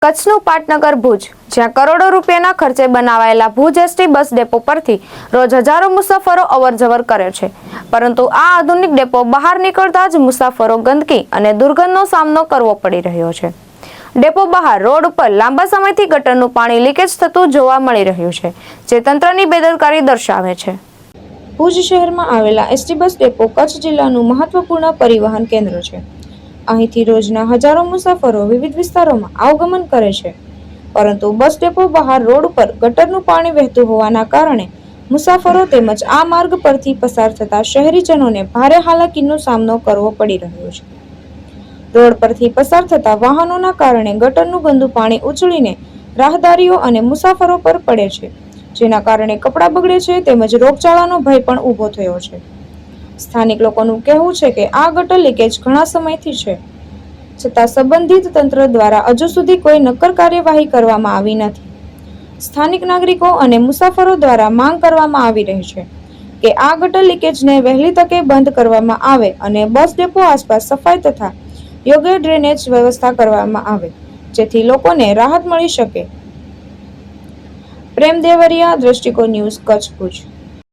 કચ્છનું પાટનગર ભુજ, જ્યાં કરોડો રૂપિયાના ખર્ચે બનાવાયેલા ભુજ એસટી બસ ડેપો પરથી રોજ હજારો મુસાફરો અવરજવર કરે છે. પરંતુ આ આધુનિક ડેપો બહાર નીકળતા જ મુસાફરો ગંદકી અને દુર્ગંધનો સામનો કરવો પડી રહ્યો છે. ડેપો બહાર રોડ ઉપર લાંબા સમયથી ગટરનું પાણી લીકેજ થતું જોવા મળી રહ્યું છે, જે તંત્રની બેદરકારી દર્શાવે છે. ભુજ શહેરમાં આવેલા એસટી બસ ડેપો કચ્છ જિલ્લાનું મહત્વપૂર્ણ પરિવહન કેન્દ્ર છે. અહીંથી રોજના હજારો મુસાફરો વિવિધ વિસ્તારોમાં આવગમન કરે છે. પરંતુ બસ ડેપો બહાર રોડ પર ગટરનું પાણી વહેતું હોવાના કારણે મુસાફરો તેમજ આ માર્ગ પરથી પસાર થતા શહેરીજનોને ભારે હાલાકીનો સામનો કરવો પડી રહ્યો છે. રોડ પરથી પસાર થતા વાહનોના કારણે ગટરનું ગંદુ પાણી ઉછળીને રાહદારીઓ અને મુસાફરો પર પડે છે, જેના કારણે કપડાં બગડે છે તેમજ રોગચાળાનો ભય પણ ઊભો થયો છે. સ્થાનિક લોકોનું કહેવું છે કે આ ગટર લીકેજ ઘણા સમયથી છે, છતાં સંબંધિત તંત્ર દ્વારા હજુ સુધી કોઈ નક્કર કાર્યવાહી કરવામાં આવી નથી. સ્થાનિક નાગરિકો અને મુસાફરો દ્વારા માંગ કરવામાં આવી રહી છે કે આ ગટર લીકેજને વહેલી તકે બંધ કરવામાં આવે અને બસ ડેપો આસપાસ સફાઈ તથા યોગ્ય ડ્રેનેજ વ્યવસ્થા કરવામાં આવે, જેથી લોકોને રાહત મળી શકે. પ્રેમ દેવરિયા, દ્રષ્ટિકોણ ન્યૂઝ, કચ્છ, ભુજ.